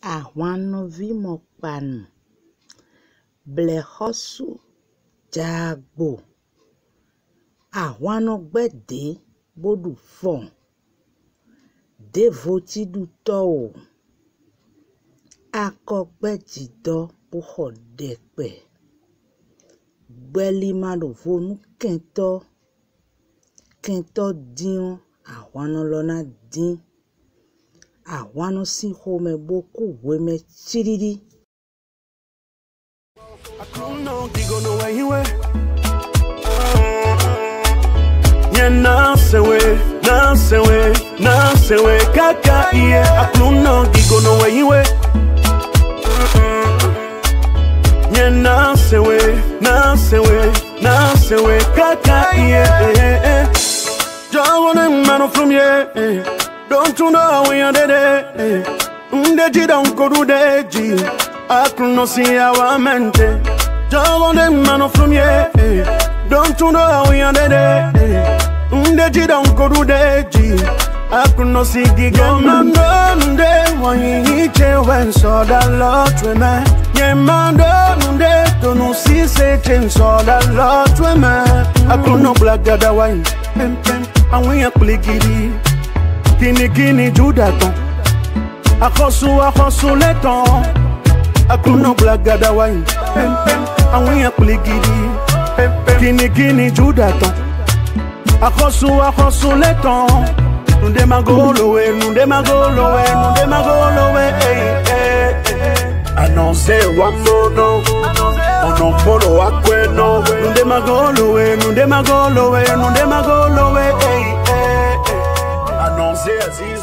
Ahouannonvi Monkpanou, blehosu jagbo, Ahouannongbede bodu fon, devoti du to, akogbejido buho dekpe, belimado vonu kento dion, Ahouannonlona din, Ahouannon si home boku weme chiridi. Nasewe, kaka iye. Akluno gigo no weiwe. Nasewe, kaka iye. Jawone mano from ye. Don't you know we are dead? Undeji don't go to deji. Akluno si awamente. Jawone mano from ye. Don't you know we are dead? Undeji don't go to deji. Akluno si giga mandonde. Wanyiche when so da lot we me. Ye mandonde. Don't see se chen so da lot we me. Akluno blagada wine. Pem pem. And we are pligiri. Kini judaton. Akosu leton. Akluno blagada wine. Pem pem. And we are pligiri. Pem pem. Kini judaton. Akosu leton. Nunde magolowe. Annonce wamono. Ono polo akweno. Nunde magolowe. Annonce Aziz.